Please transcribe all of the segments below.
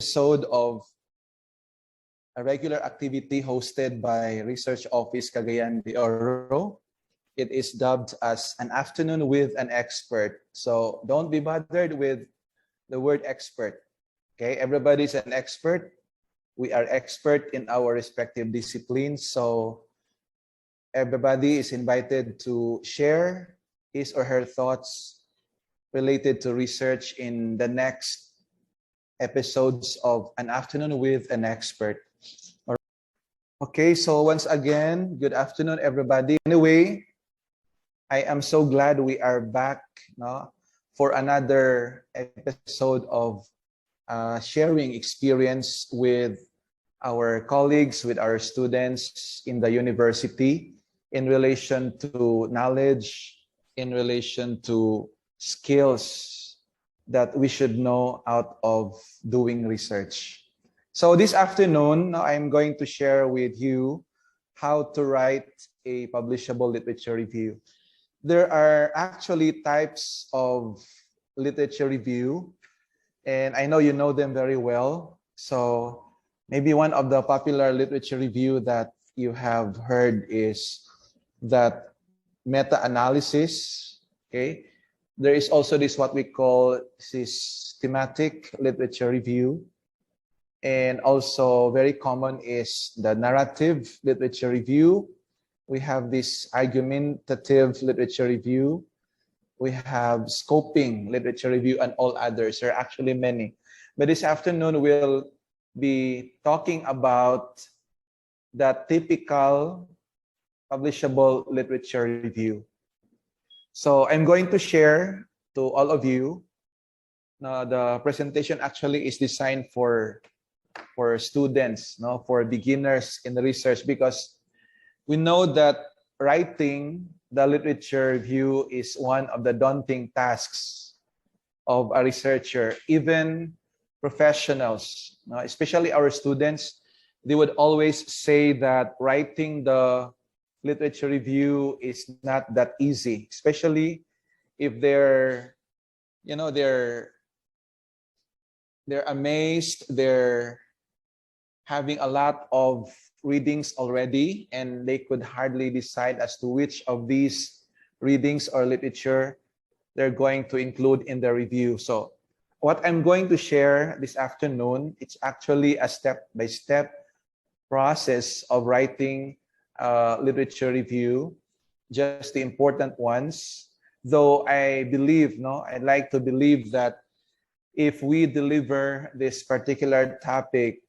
Episode of a regular activity hosted by Research Office Cagayan de Oro. It is dubbed as an afternoon with an expert. So don't be bothered with the word expert. Okay, everybody's an expert. We are expert in our respective disciplines. So everybody is invited to share his or her thoughts related to research in the next episodes of An Afternoon with an Expert. Okay, so once again, good afternoon, everybody. Anyway, I am so glad we are back for another episode of sharing experience with our colleagues, with our students in the university in relation to knowledge, in relation to skills that we should know out of doing research. So this afternoon, I'm going to share with you how to write a publishable literature review. There are actually types of literature review, and I know you know them very well. So maybe one of the popular literature review that you have heard is that meta-analysis, okay? There is also this what we call systematic literature review. And also very common is the narrative literature review. We have this argumentative literature review. We have scoping literature review and all others. There are actually many. But this afternoon, we'll be talking about the typical publishable literature review. So I'm going to share to all of you. The presentation actually is designed for students, for beginners in the research, because we know that writing the literature review is one of the daunting tasks of a researcher. Even professionals, especially our students, they would always say that writing the literature review is not that easy, especially if they're amazed, they're having a lot of readings already, and they could hardly decide as to which of these readings or literature they're going to include in the review. So what I'm going to share this afternoon, it's actually a step-by-step process of writing literature review, just the important ones. Though I believe, I'd like to believe that if we deliver this particular topic,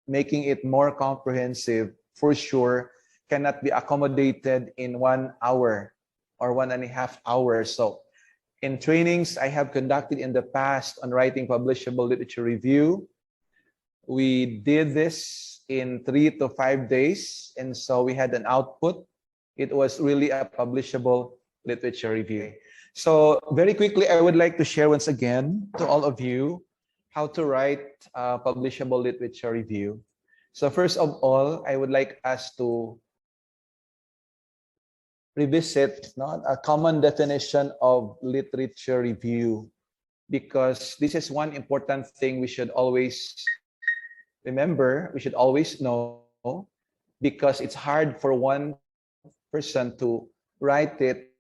making it more comprehensive, for sure, cannot be accommodated in 1 hour or 1.5 hours. So in trainings I have conducted in the past on writing publishable literature review, we did this in 3 to 5 days. And so we had an output. It was really a publishable literature review. So very quickly, I would like to share once again to all of you how to write a publishable literature review. So first of all, I would like us to revisit a common definition of literature review, because this is one important thing we should always remember, we should always know, because it's hard for one person to write it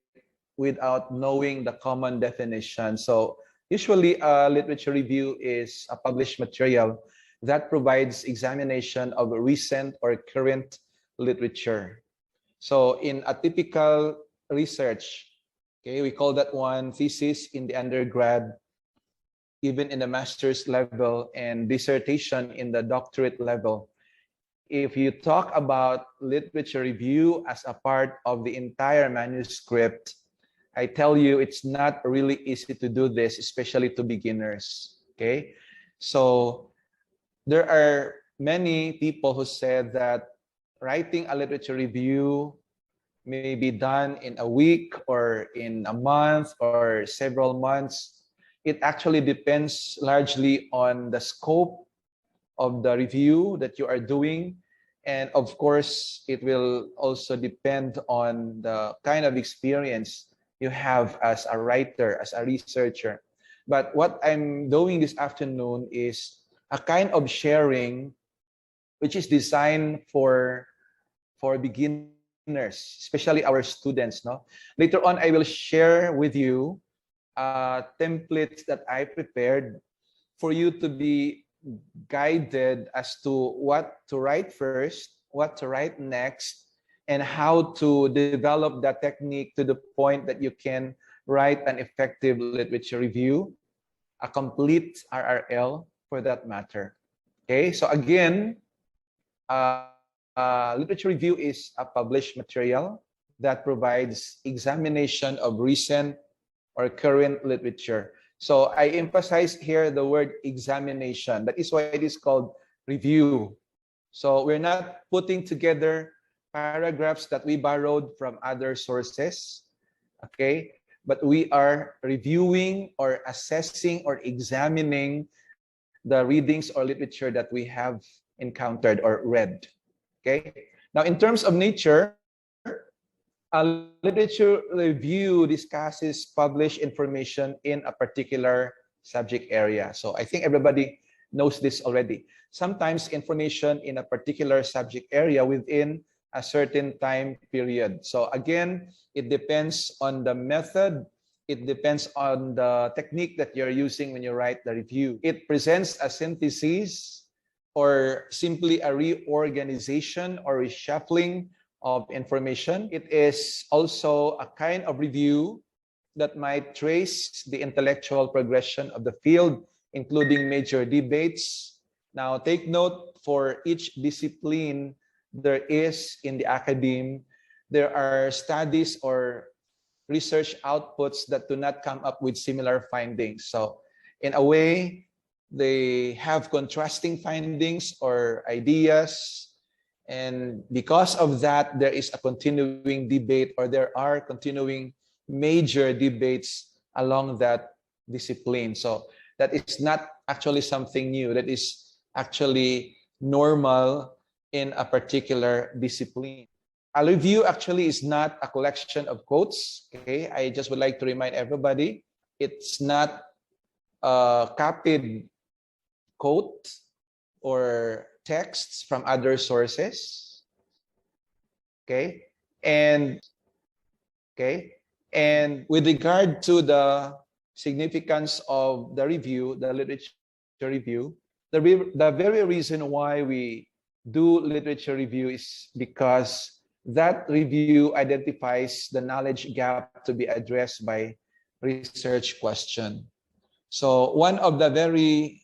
without knowing the common definition. So usually a literature review is a published material that provides examination of recent or current literature. So in a typical research, okay, we call that one thesis in the undergrad, even in the master's level, and dissertation in the doctorate level. If you talk about literature review as a part of the entire manuscript, I tell you, it's not really easy to do this, especially to beginners, okay? So there are many people who said that writing a literature review may be done in a week or in a month or several months. It actually depends largely on the scope of the review that you are doing. And of course, it will also depend on the kind of experience you have as a writer, as a researcher. But what I'm doing this afternoon is a kind of sharing which is designed for beginners, especially our students. No, later on I will share with you templates that I prepared for you to be guided as to what to write first, what to write next, and how to develop that technique to the point that you can write an effective literature review, a complete RRL for that matter. Okay, so again, literature review is a published material that provides examination of recent or current literature. So I emphasize here the word examination. That is why it is called review. So we're not putting together paragraphs that we borrowed from other sources, okay? But we are reviewing or assessing or examining the readings or literature that we have encountered or read, okay? Now, in terms of nature, a literature review discusses published information in a particular subject area. So I think everybody knows this already. Sometimes information in a particular subject area within a certain time period. So again, it depends on the method. It depends on the technique that you're using when you write the review. It presents a synthesis or simply a reorganization or reshuffling of information. It is also a kind of review that might trace the intellectual progression of the field, including major debates. Now, take note, for each discipline there is in the academe, there are studies or research outputs that do not come up with similar findings. So in a way, they have contrasting findings or ideas. And because of that, there is a continuing debate, or there are continuing major debates along that discipline. So that is not actually something new. That is actually normal in a particular discipline. A review actually is not a collection of quotes. Okay, I just would like to remind everybody, it's not a copied quote or texts from other sources. Okay, and with regard to the significance of the review, the literature review, the very reason why we do literature review is because that review identifies the knowledge gap to be addressed by research question. So one of the very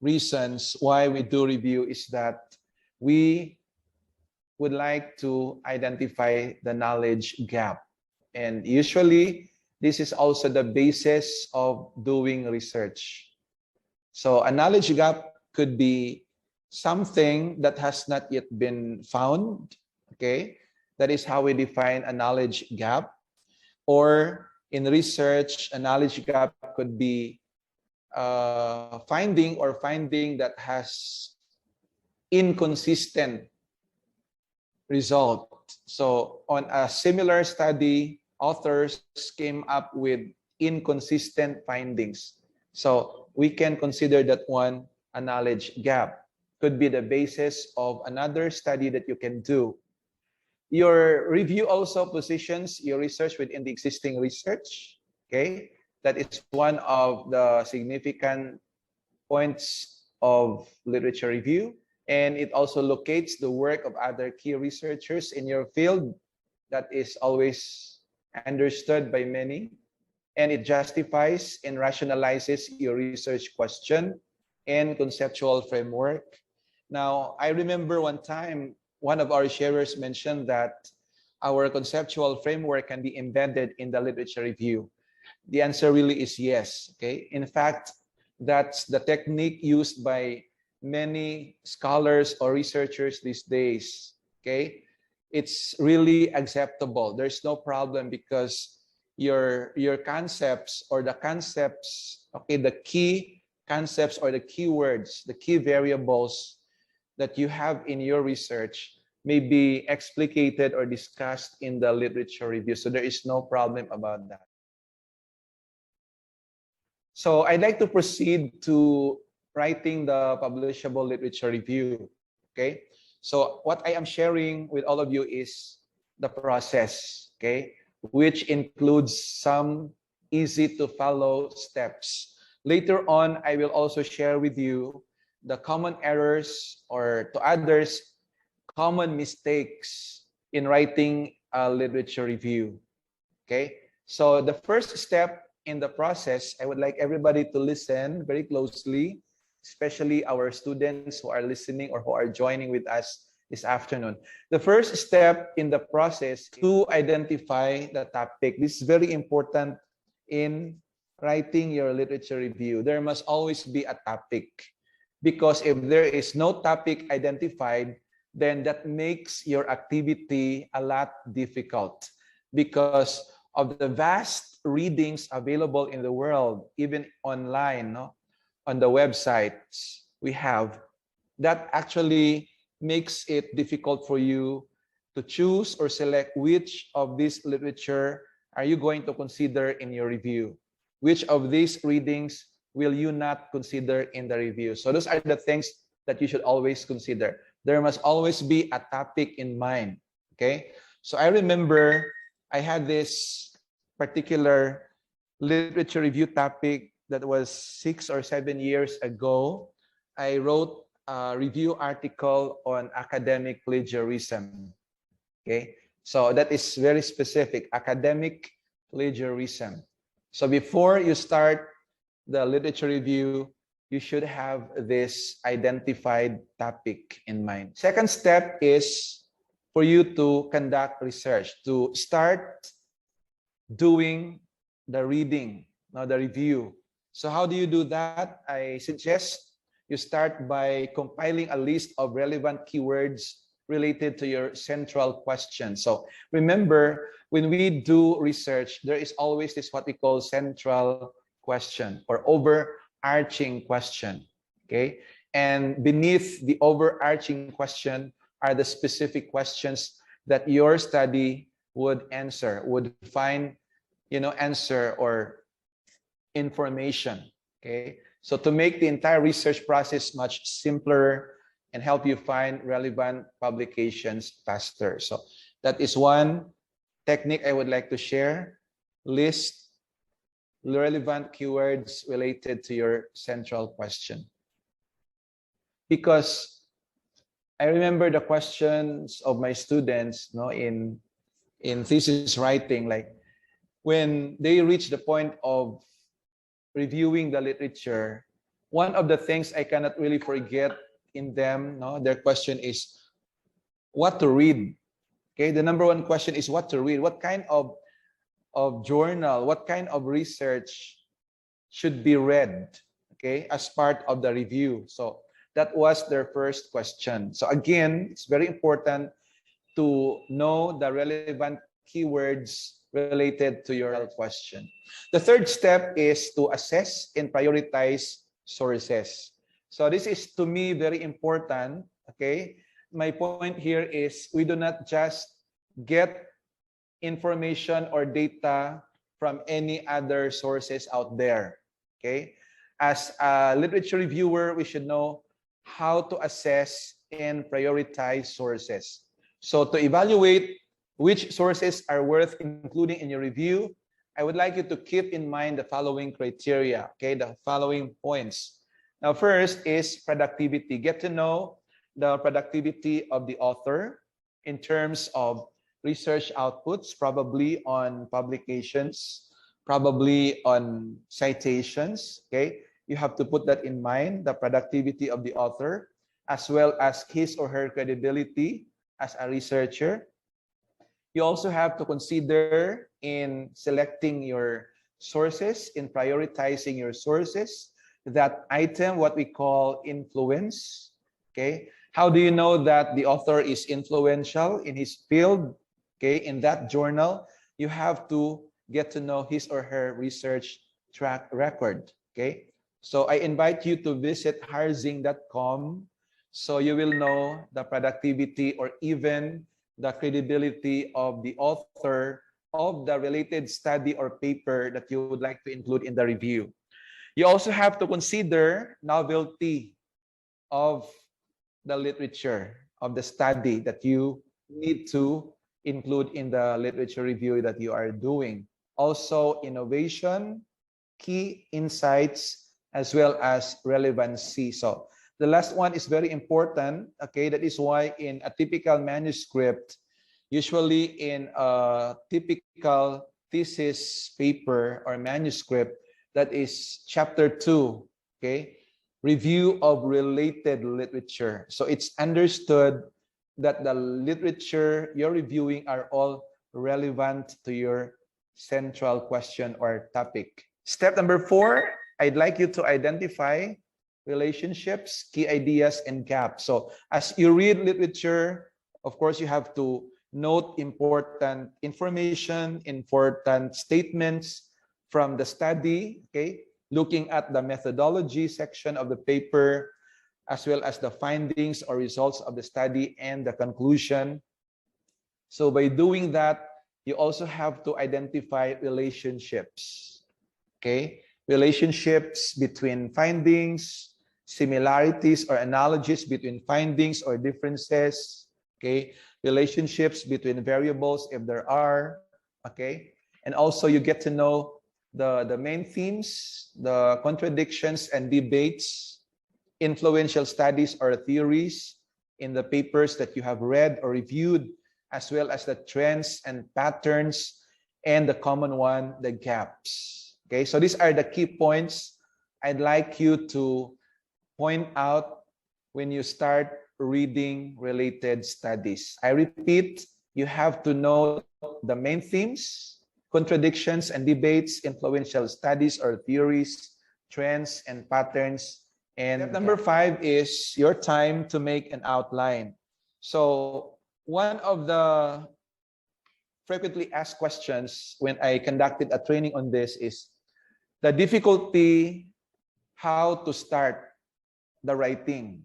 reasons why we do review is that we would like to identify the knowledge gap. And usually, this is also the basis of doing research. So a knowledge gap could be something that has not yet been found, okay? That is how we define a knowledge gap. Or in research, a knowledge gap could be finding that has inconsistent result. So on a similar study, authors came up with inconsistent findings. So we can consider that one a knowledge gap. Could be the basis of another study that you can do. Your review also positions your research within the existing research. Okay, that is one of the significant points of literature review. And it also locates the work of other key researchers in your field. That is always understood by many. And it justifies and rationalizes your research question and conceptual framework. Now, I remember one time, one of our sharers mentioned that our conceptual framework can be embedded in the literature review. The answer really is yes. Okay. In fact, that's the technique used by many scholars or researchers these days. Okay. It's really acceptable. There's no problem because your concepts or the concepts, okay, the key concepts or the keywords, the key variables that you have in your research may be explicated or discussed in the literature review. So there is no problem about that. So I'd like to proceed to writing the publishable literature review. Okay, so what I am sharing with all of you is the process, okay, which includes some easy to follow steps. Later on, I will also share with you the common errors, or to others, common mistakes in writing a literature review. Okay, so the first step in the process, I would like everybody to listen very closely, especially our students who are listening or who are joining with us this afternoon. The first step in the process to identify the topic. This is very important in writing your literature review. There must always be a topic, because if there is no topic identified, then that makes your activity a lot difficult, because of the vast readings available in the world, even online, no? On the websites we have, that actually makes it difficult for you to choose or select which of this literature are you going to consider in your review. Which of these readings will you not consider in the review? So those are the things that you should always consider. There must always be a topic in mind, okay? So I remember I had this particular literature review topic that was 6 or 7 years ago. I wrote a review article on academic plagiarism, okay? So that is very specific, academic plagiarism. So before you start the literature review, you should have this identified topic in mind. Second step is for you to conduct research, to start doing the reading, now the review. So how do you do that? I suggest you start by compiling a list of relevant keywords related to your central question. So remember, when we do research, there is always this what we call central question or overarching question, okay? And beneath the overarching question are the specific questions that your study would answer, would find, answer or information, okay? So to make the entire research process much simpler and help you find relevant publications faster. So that is one technique I would like to share. List relevant keywords related to your central question. Because I remember the questions of my students, in thesis writing, like when they reach the point of reviewing the literature, one of the things I cannot really forget in them, their question is what to read. Okay, the number one question is what to read. What kind of journal, what kind of research should be read, okay, as part of the review? So that was their first question. So again, it's very important to know the relevant keywords related to your question. The third step is to assess and prioritize sources. So this is, to me, very important, okay? My point here is we do not just get information or data from any other sources out there, okay? As a literature reviewer, we should know how to assess and prioritize sources. So to evaluate which sources are worth including in your review, I would like you to keep in mind the following criteria, okay? The following points. Now, first is productivity. Get to know the productivity of the author in terms of research outputs, probably on publications, probably on citations, okay? You have to put that in mind, the productivity of the author, as well as his or her credibility as a researcher. You also have to consider in selecting your sources, in prioritizing your sources, that item, what we call influence, okay? How do you know that the author is influential in his field, okay? In that journal, you have to get to know his or her research track record, okay? So I invite you to visit harzing.com so you will know the productivity or even the credibility of the author of the related study or paper that you would like to include in the review. You also have to consider novelty of the literature, of the study that you need to include in the literature review that you are doing. Also, innovation, key insights, as well as relevancy. So the last one is very important. Okay, that is why in a typical manuscript, usually in a typical thesis paper or manuscript, that is chapter 2, okay, review of related literature. So it's understood that the literature you're reviewing are all relevant to your central question or topic. Step number 4, I'd like you to identify relationships, key ideas, and gaps. So as you read literature, of course, you have to note important information, important statements from the study, okay? Looking at the methodology section of the paper, as well as the findings or results of the study and the conclusion. So by doing that, you also have to identify relationships, okay? Relationships between findings, similarities or analogies between findings or differences, okay? Relationships between variables if there are, okay? And also you get to know the main themes, the contradictions and debates, influential studies or theories in the papers that you have read or reviewed, as well as the trends and patterns, and the common one, the gaps. Okay, so these are the key points I'd like you to point out when you start reading related studies. I repeat, you have to know the main themes, contradictions and debates, influential studies or theories, trends and patterns. And step number 5 is your time to make an outline. So one of the frequently asked questions when I conducted a training on this is the difficulty how to start the writing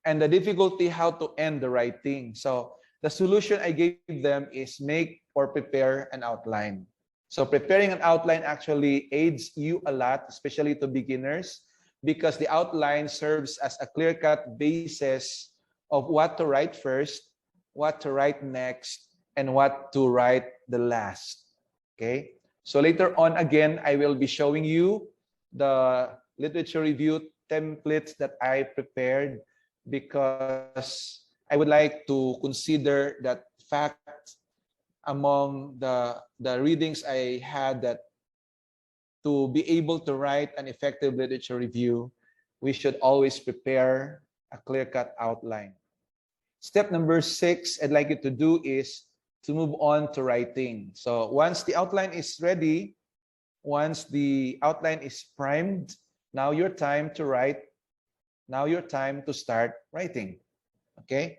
and the difficulty how to end the writing. So the solution I gave them is make or prepare an outline. So preparing an outline actually aids you a lot, especially to beginners, because the outline serves as a clear-cut basis of what to write first, what to write next, and what to write the last. Okay? So later on, again, I will be showing you the literature review templates that I prepared because I would like to consider that fact among the readings I had, that to be able to write an effective literature review, we should always prepare a clear-cut outline. Step number 6 I'd like you to do is to move on to writing. So once the outline is ready, once the outline is primed, now your time to write, now your time to start writing. Okay?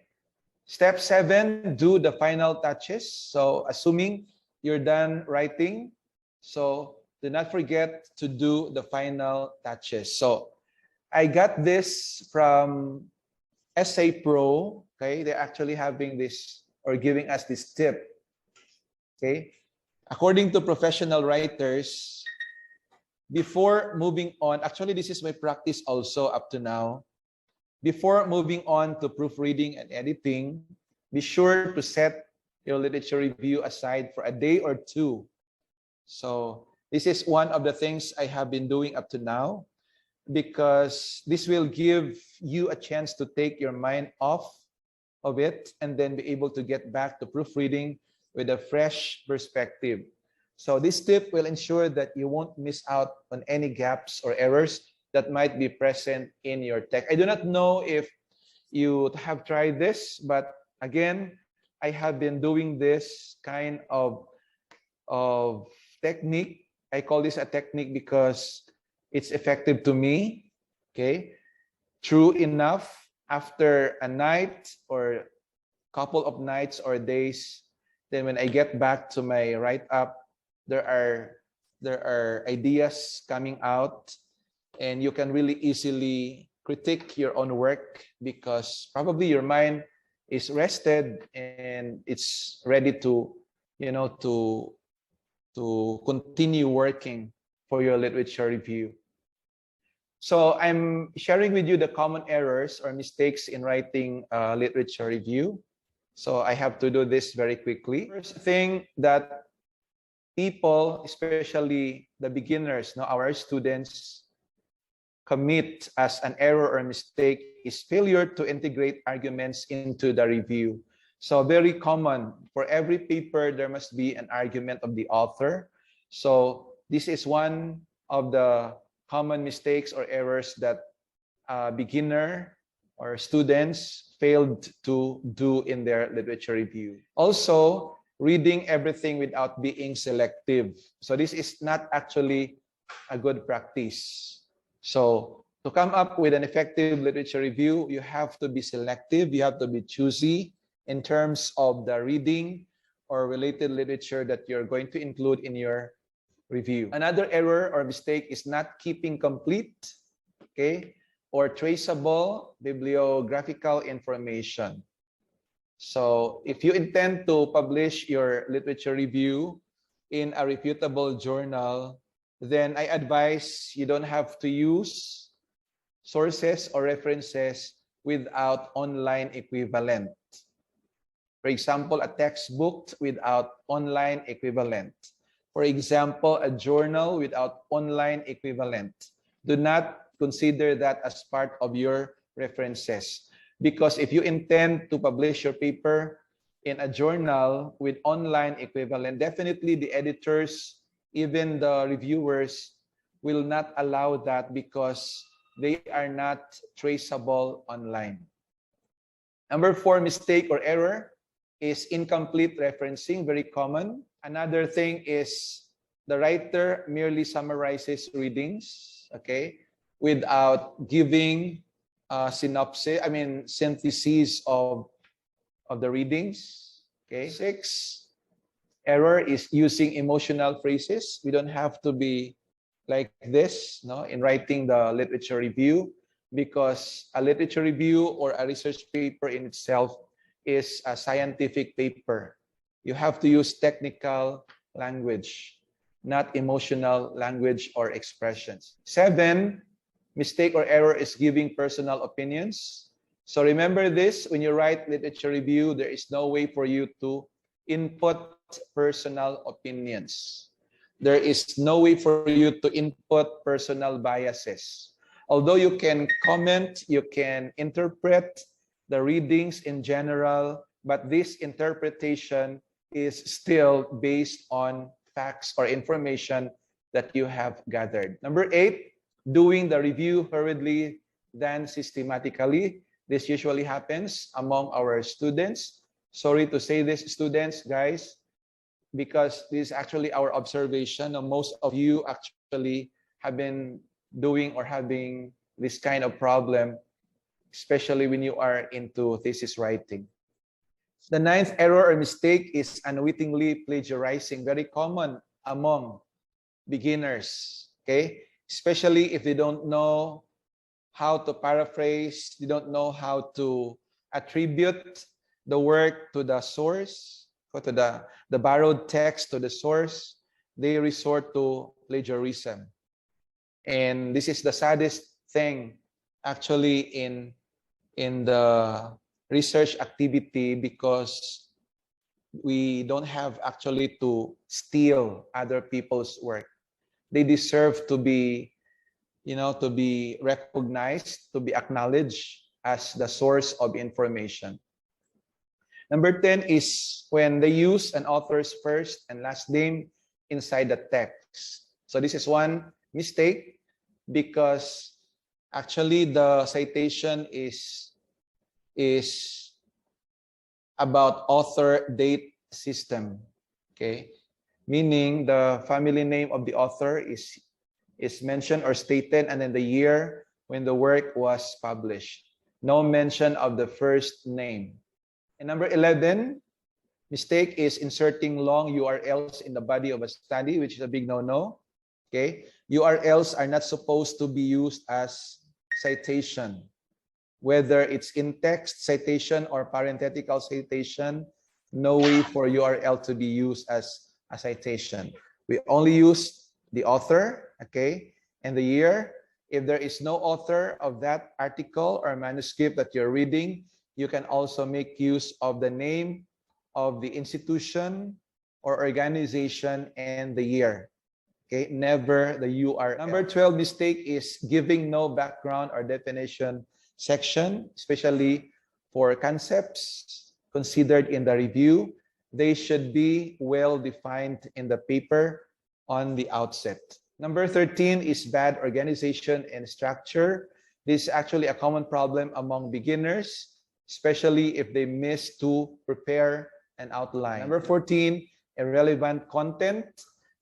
Step 7, do the final touches. So assuming you're done writing, so do not forget to do the final touches. So I got this from Essay Pro. Okay, they're actually having this or giving us this tip. Okay, according to professional writers, before moving on, actually this is my practice also up to now. Before moving on to proofreading and editing, be sure to set your literature review aside for a day or two. So this is one of the things I have been doing up to now, because this will give you a chance to take your mind off of it and then be able to get back to proofreading with a fresh perspective. So this tip will ensure that you won't miss out on any gaps or errors that might be present in your text. I do not know if you have tried this, but again, I have been doing this kind of technique. I call this a technique because it's effective to me. Okay, true enough, after a night or couple of nights or days, then when I get back to my write-up, there are ideas coming out, and you can really easily critique your own work because probably your mind is rested and it's ready to, to continue working for your literature review. So I'm sharing with you the common errors or mistakes in writing literature review. So I have to do this very quickly. First thing that people, especially the beginners, our students, commit as an error or mistake is failure to integrate arguments into the review. So very common. For every paper, there must be an argument of the author. So this is one of the common mistakes or errors that beginner or students failed to do in their literature review. Also, reading everything without being selective. So this is not actually a good practice. So to come up with an effective literature review, you have to be selective, you have to be choosy in terms of the reading or related literature that you're going to include in your review. Another error or mistake is not keeping complete, okay, or traceable bibliographical information. So if you intend to publish your literature review in a reputable journal, then I advise you don't have to use sources or references without online equivalent. For example, a textbook without online equivalent. For example, a journal without online equivalent. Do not consider that as part of your references. Because if you intend to publish your paper in a journal with online equivalent, definitely the editors, even the reviewers, will not allow that because they are not traceable online. Number 4 mistake or error is incomplete referencing, very common. Another thing is the writer merely summarizes readings, okay, without giving syntheses of the readings. Okay. 6 error is using emotional phrases. We don't have to be like this, in writing the literature review, because a literature review or a research paper in itself is a scientific paper. You have to use technical language, not emotional language or expressions. 7 mistake or error is giving personal opinions. So remember this, when you write literature review, there is no way for you to input personal opinions. There is no way for you to input personal biases. Although you can comment, you can interpret the readings in general, but this interpretation is still based on facts or information that you have gathered. Number 8, doing the review hurriedly than systematically. This usually happens among our students. Sorry to say this, students, guys, because this is actually our observation. Most of you actually have been doing or having this kind of problem, especially when you are into thesis writing. The 9th error or mistake is unwittingly plagiarizing, very common among beginners, okay? Especially if they don't know how to paraphrase, they don't know how to attribute the work to the source, or to the borrowed text to the source, they resort to plagiarism. And this is the saddest thing actually in the research activity, because we don't have actually to steal other people's work. They deserve to be, to be recognized, to be acknowledged as the source of information. Number 10 is when they use an author's first and last name inside the text. So this is one mistake, because actually the citation is about author date system, okay? Meaning the family name of the author is mentioned or stated, and then the year when the work was published. No mention of the first name. And number 11, mistake is inserting long URLs in the body of a study, which is a big no-no. Okay, URLs are not supposed to be used as citation, whether it's in text citation or parenthetical citation. No way for URL to be used as a citation. We only use the author, okay, and the year If there is no author of that article or manuscript that you're reading, you can also make use of the name of the institution or organization and the year. Okay, never the URL. Number 12 mistake is giving no background or definition section, especially for concepts considered in the review. They should be well defined in the paper on the outset. Number 13 is bad organization and structure. This is actually a common problem among beginners, especially if they miss to prepare an outline. Number 14, irrelevant content.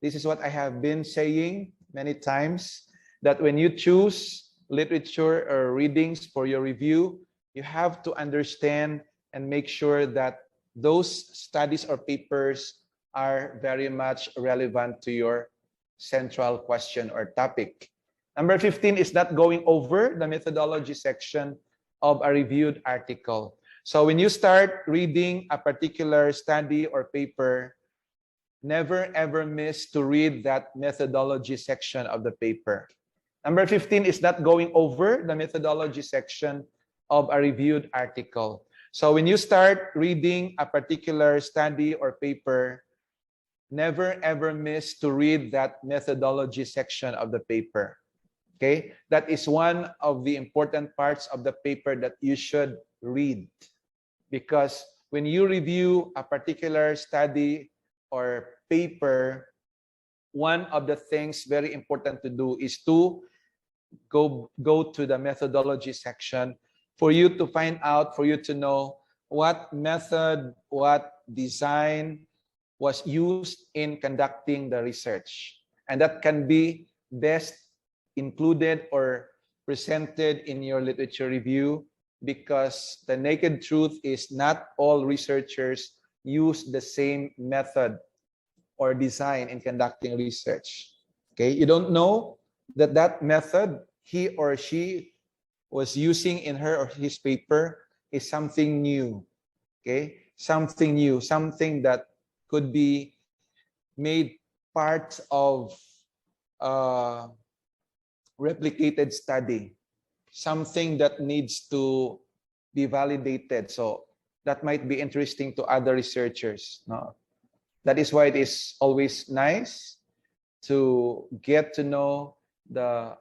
This is what I have been saying many times, that when you choose literature or readings for your review, you have to understand and make sure that those studies or papers are very much relevant to your central question or topic. Number 15 is not going over the methodology section of a reviewed article. So when you start reading a particular study or paper, never ever miss to read that methodology section of the paper. Number 15 is not going over the methodology section of a reviewed article. So when you start reading a particular study or paper, never ever miss to read that methodology section of the paper. Okay? That is one of the important parts of the paper that you should read. Because when you review a particular study or paper, one of the things very important to do is to go to the methodology section for you to find out, for you to know what method, what design was used in conducting the research. And that can be best included or presented in your literature review, because the naked truth is not all researchers use the same method or design in conducting research. Okay, you don't know that that method he or she was using in her or his paper is something new. Okay, something new, something that could be made part of replicated study, something that needs to be validated. So that might be interesting to other researchers. No? That is why it is always nice to get to know the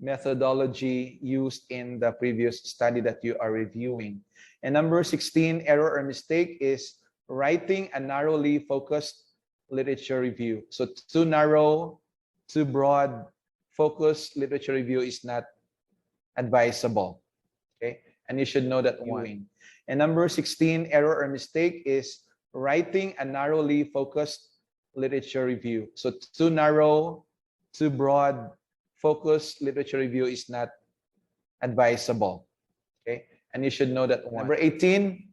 methodology used in the previous study that you are reviewing. And number 16, error or mistake is writing a narrowly focused literature review. So too narrow, too broad, focused literature review is not advisable. Okay, and you should know that one. And number 16, error or mistake is writing a narrowly focused literature review. So too narrow, too broad, focused literature review is not advisable. Okay, and you should know that one. Number 18,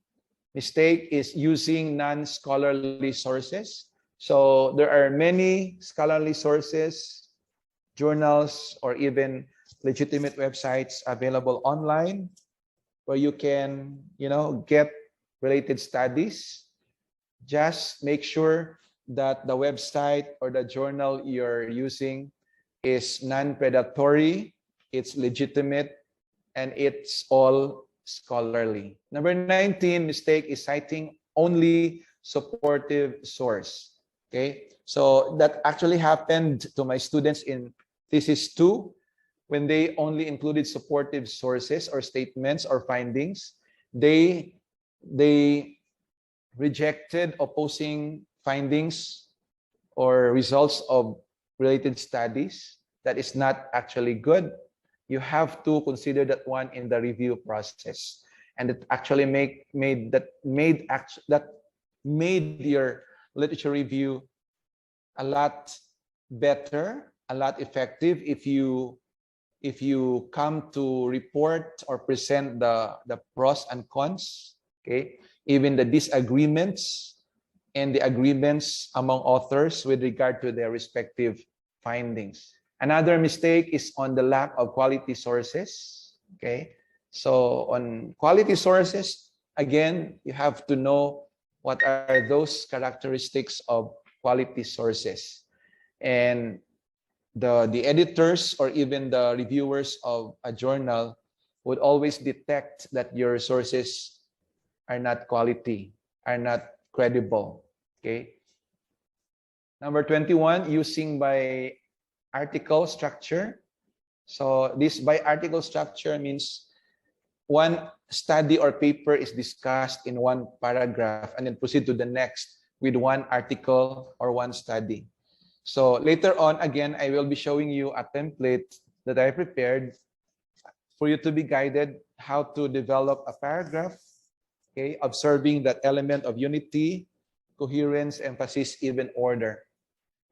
mistake is using non-scholarly sources. So there are many scholarly sources, journals, or even legitimate websites available online where you can, get related studies. Just make sure that the website or the journal you're using is non-predatory, it's legitimate, and it's all scholarly. Number 19, mistake is citing only supportive source. Okay, so that actually happened to my students in thesis 2 when they only included supportive sources or statements or findings. They rejected opposing findings or results of related studies. That is not actually good. You have to consider that one in the review process, and it actually made your literature review a lot better, a lot effective if you come to report or present the pros and cons, okay, even the disagreements and the agreements among authors with regard to their respective findings. Another mistake is on the lack of quality sources. Okay, so on quality sources, again, you have to know what are those characteristics of quality sources. And the editors or even the reviewers of a journal would always detect that your sources are not quality, are not credible. Okay. Number 21, using by article structure. So this by article structure means one study or paper is discussed in one paragraph and then proceed to the next with one article or one study. So later on, again, I will be showing you a template that I prepared for you to be guided how to develop a paragraph, okay, observing that element of unity, coherence, emphasis, even order.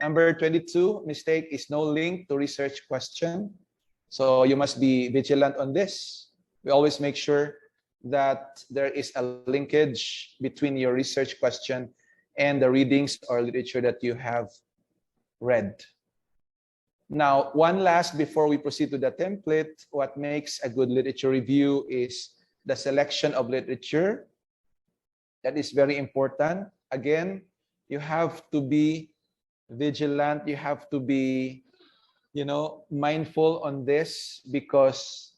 Number 22, mistake is no link to research question. So you must be vigilant on this. We always make sure that there is a linkage between your research question and the readings or literature that you have read. Now, one last before we proceed to the template, what makes a good literature review is the selection of literature. That is very important. Again, you have to be vigilant. You have to be, mindful on this, because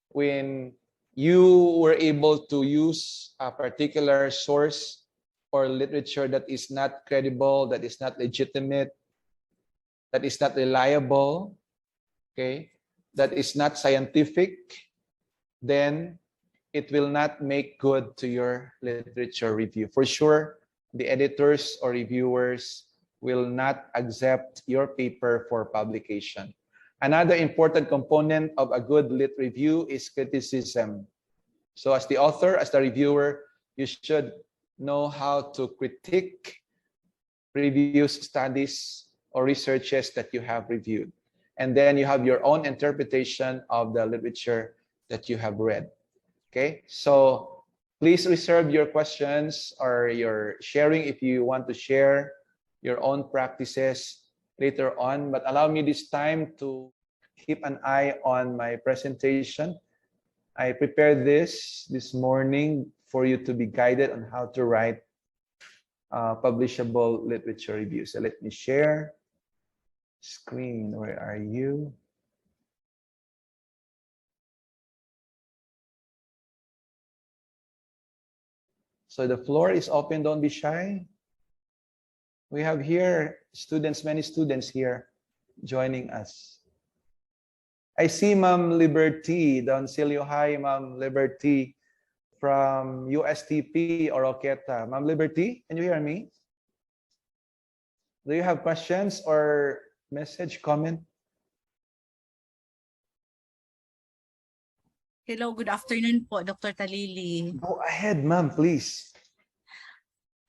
when you were able to use a particular source or literature that is not credible, that is not legitimate, that is not reliable, okay, that is not scientific, then it will not make good to your literature review. For sure, the editors or reviewers will not accept your paper for publication. Another important component of a good lit review is criticism. So as the author, as the reviewer, you should know how to critique previous studies or researches that you have reviewed. And then you have your own interpretation of the literature that you have read. Okay, so please reserve your questions or your sharing if you want to share your own practices later on, but allow me this time to keep an eye on my presentation. I prepared this morning for you to be guided on how to write publishable literature review. So let me share screen. Where are you? So the floor is open, don't be shy. We have here students, many students here joining us. I see Ma'am Liberty Doncilio. Hi, Ma'am Liberty from USTP or Oroqueta. Ma'am Liberty, can you hear me? Do you have questions or message, comment? Hello, good afternoon po, Dr. Talili. Go ahead, ma'am, please.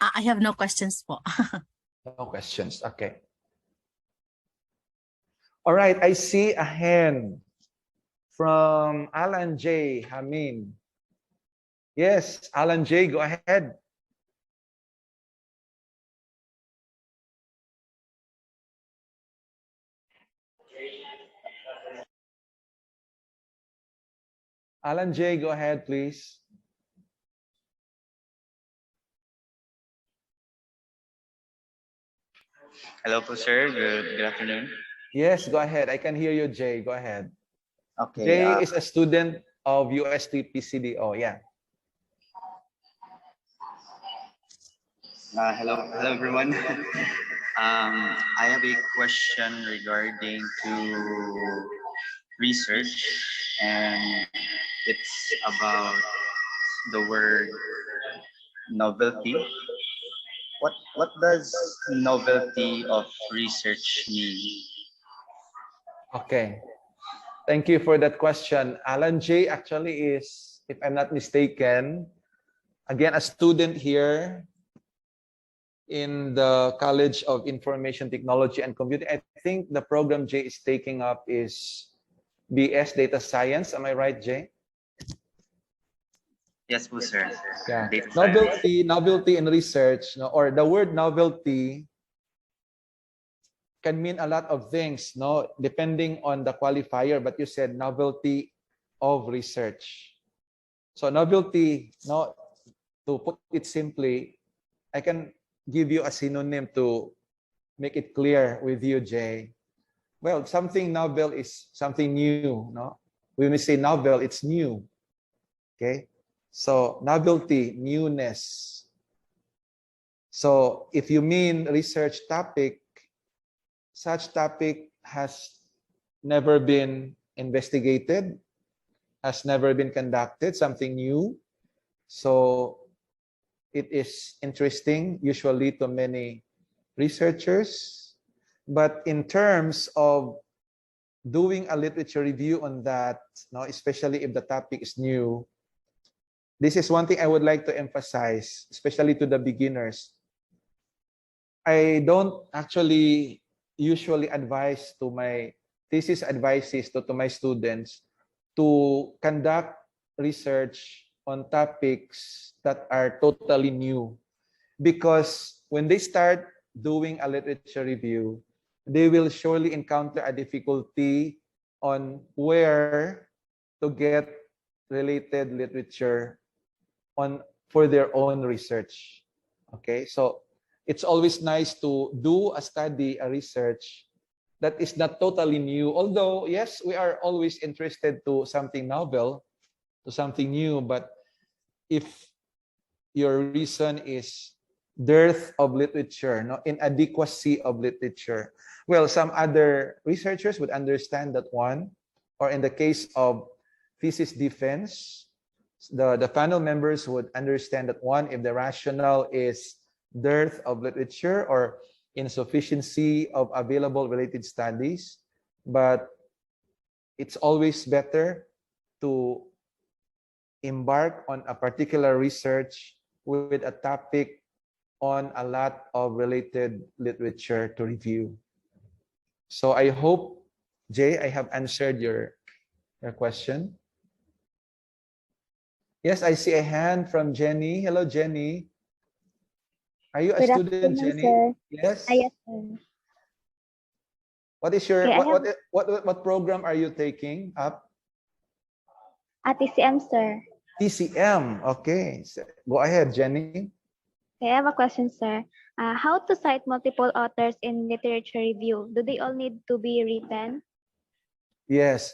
I have no questions po. No questions, okay. All right, I see a hand from Alan J. Hamin. Yes, Alan J., go ahead. Alan J., go ahead, please. Hello po, sir. Good afternoon. Yes, go ahead. I can hear you, Jay. Go ahead. Okay. Jay is a student of USTP CDO. Yeah. Hello, everyone. I have a question regarding to research, and it's about the word novelty. What does novelty of research mean? Okay. Thank you for that question. Alan J. actually is, if I'm not mistaken, again, a student here in the College of Information Technology and Computing. I think the program Jay is taking up is BS Data Science. Am I right, Jay? Yes, po, sir. Yeah. Novelty in research, or the word novelty can mean a lot of things, depending on the qualifier. But you said novelty of research. So novelty, to put it simply, I can give you a synonym to make it clear with you, Jay. Well, something novel is something new, no? When we say novel, it's new. Okay? So novelty, newness. So if you mean research topic, such topic has never been investigated, has never been conducted, something new. So it is interesting, usually to many researchers. But in terms of doing a literature review on that, no, especially if the topic is new, this is one thing I would like to emphasize, especially to the beginners. I don't actually usually advise to my thesis advices to my students to conduct research on topics that are totally new, because when they start doing a literature review, they will surely encounter a difficulty on where to get related literature for their own research. Okay, so it's always nice to do a study, a research that is not totally new. Although, yes, we are always interested to something novel, to something new. But if your reason is dearth of literature, no, inadequacy of literature, well, some other researchers would understand that one. Or in the case of thesis defense, the panel members would understand that one, if the rationale is dearth of literature or insufficiency of available related studies. But it's always better to embark on a particular research with a topic on a lot of related literature to review. So I hope, Jay, I have answered your question. Yes, I see a hand from Jenny. Hello, Jenny. Are you a Good student, afternoon, Jenny? sir. Yes. Yes, sir. What is your Okay, what program are you taking up? At TCM, sir. TCM. Okay. So, go ahead, Jenny. Okay, I have a question, sir. How to cite multiple authors in literature review? Do they all need to be written? Yes.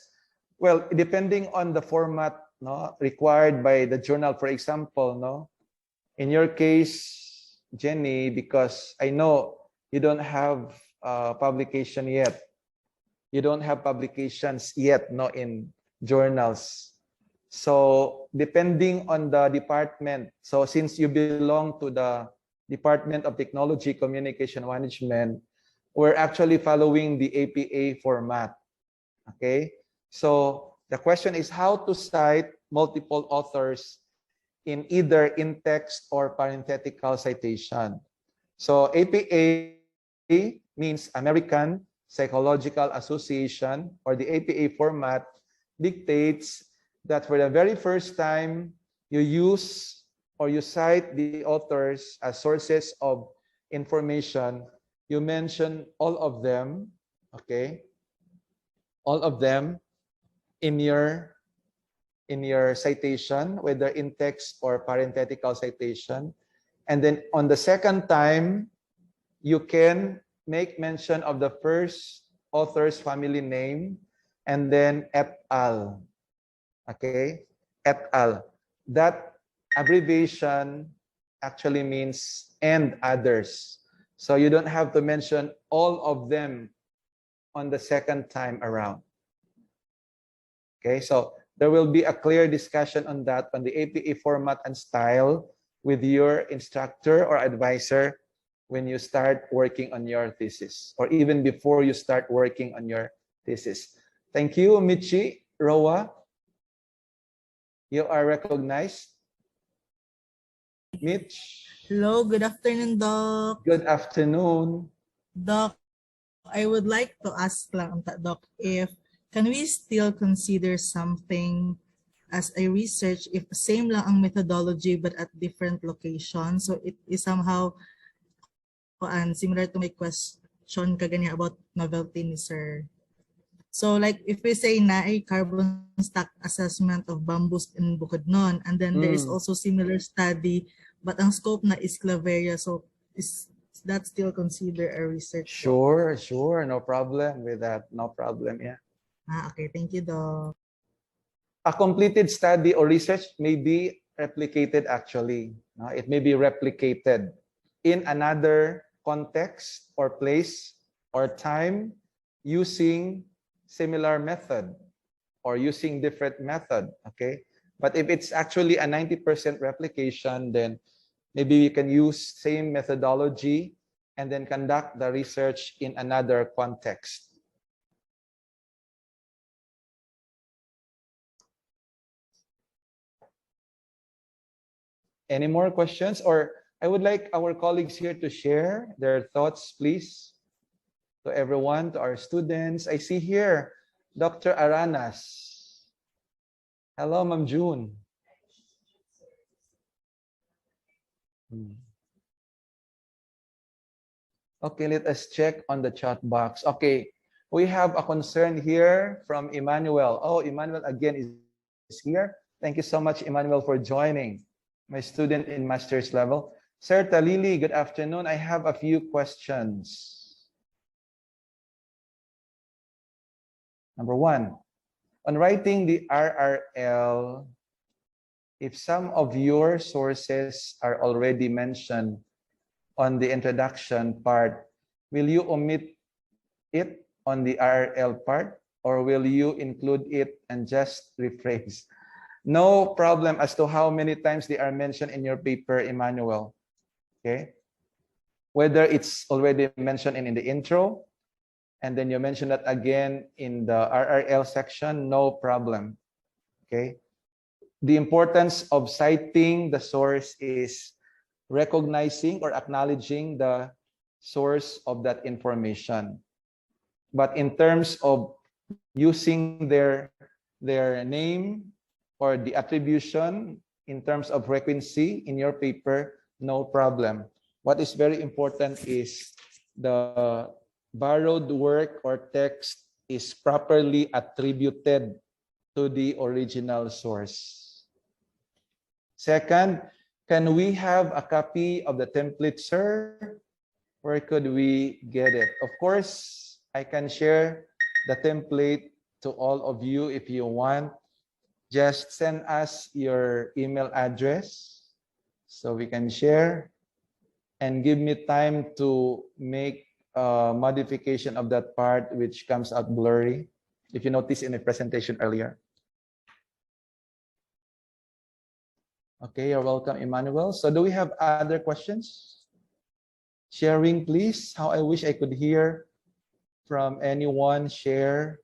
Well, depending on the format, no, required by the journal, for example, no. In your case, Jenny, because I know you don't have publication yet. You don't have publications yet, no, in journals. So depending on the department, so since you belong to the Department of Technology Communication Management, we're actually following the APA format. Okay, so the question is how to cite multiple authors in either in-text or parenthetical citation. So APA means American Psychological Association, or the APA format dictates that for the very first time you use or you cite the authors as sources of information, you mention all of them, okay? All of them in your citation, whether in text or parenthetical citation. And then on the second time, you can make mention of the first author's family name and then et al. Okay, et al. That abbreviation actually means and others. So you don't have to mention all of them on the second time around. Okay, so there will be a clear discussion on that, on the APA format and style, with your instructor or advisor when you start working on your thesis, or even before you start working on your thesis. Thank you, Michi. Roa, you are recognized. Mitch. Hello, good afternoon, Doc. Good afternoon. Doc, I would like to ask lang, Doc, if can we still consider something as a research if same lang ang methodology but at different locations? So it is somehow similar to my question kaganya about novelty ni sir. So like if we say na a carbon stack assessment of bamboos in Bukidnon, and then there is also similar study but ang scope na is Claveria, so is that still consider a research? Sure, sure. No problem with that. No problem. Yeah. Okay. Thank you, Doc. A completed study or research may be replicated actually. No? It may be replicated in another context or place or time using similar method or using different method. Okay. But if it's actually a 90% replication, then maybe you can use same methodology and then conduct the research in another context. Any more questions? Or I would like our colleagues here to share their thoughts, please, to everyone, to our students. I see here Dr. Aranas. Hello, Ma'am June. Okay, let us check on the chat box. Okay, we have a concern here from Emmanuel. Oh, Emmanuel again is here. Thank you so much, Emmanuel, for joining. My student in master's level. Sir Talili, good afternoon. I have a few questions. Number one, on writing the RRL, if some of your sources are already mentioned on the introduction part, will you omit it on the RRL part, or will you include it and just rephrase? No problem as to how many times they are mentioned in your paper, Emmanuel. Okay? Whether it's already mentioned in the intro, and then you mention that again in the RRL section, no problem. Okay? The importance of citing the source is recognizing or acknowledging the source of that information. But in terms of using their name or the attribution in terms of frequency in your paper, no problem. What is very important is the borrowed work or text is properly attributed to the original source. Second, can we have a copy of the template, sir? Where could we get it? Of course, I can share the template to all of you if you want. Just send us your email address so we can share, and give me time to make a modification of that part which comes out blurry, if you noticed in the presentation earlier. Okay, you're welcome, Emmanuel. So do we have other questions? Sharing, please. How I wish I could hear from anyone share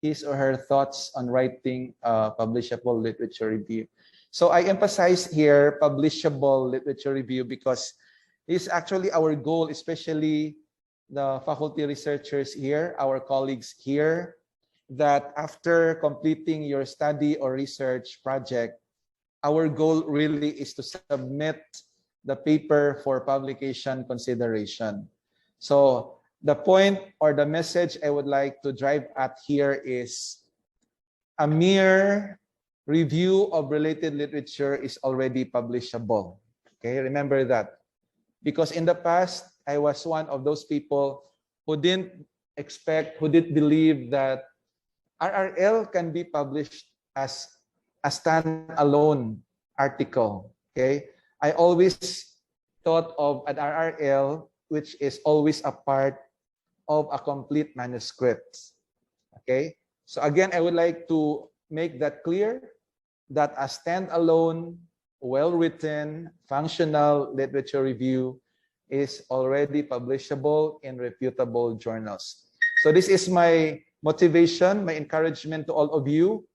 his or her thoughts on writing a publishable literature review. So I emphasize here publishable literature review because it's actually our goal, especially the faculty researchers here, our colleagues here, that after completing your study or research project, our goal really is to submit the paper for publication consideration. So the point or the message I would like to drive at here is a mere review of related literature is already publishable. Okay, remember that. Because in the past, I was one of those people who didn't expect, who didn't believe that RRL can be published as a standalone article. Okay, I always thought of an RRL which is always a part of a complete manuscript. Okay, so again, I would like to make that clear that a standalone, well-written, functional literature review is already publishable in reputable journals. So this is my motivation, my encouragement to all of you,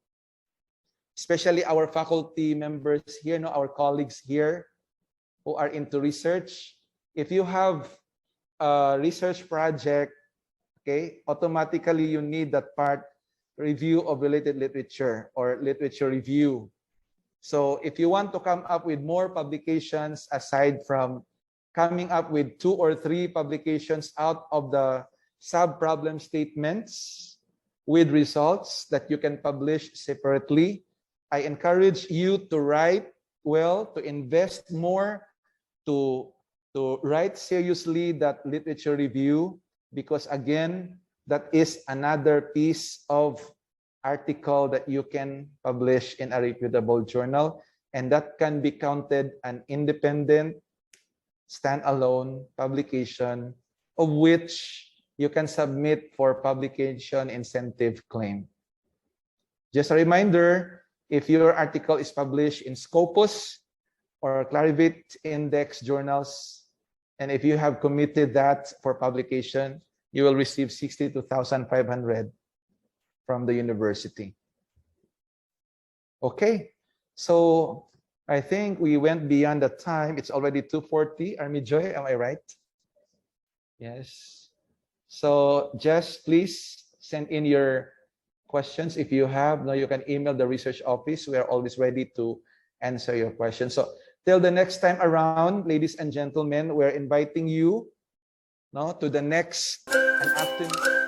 especially our faculty members here, our colleagues here who are into research. If you have a research project, okay, automatically you need that part, review of related literature or literature review. So if you want to come up with more publications aside from coming up with 2 or 3 publications out of the sub-problem statements with results that you can publish separately, I encourage you to write well, to invest more, to to write seriously that literature review, because again, that is another piece of article that you can publish in a reputable journal, and that can be counted an independent, standalone publication of which you can submit for publication incentive claim. Just a reminder, if your article is published in Scopus or Clarivate Index journals, and if you have committed that for publication, you will receive 62,500 from the university. Okay, so I think we went beyond the time. It's already 2:40. Army Joy, am I right? Yes. So just please send in your questions if you have. No, you can email the research office. We are always ready to answer your questions. So till the next time around, ladies and gentlemen, we're inviting you to the next afternoon.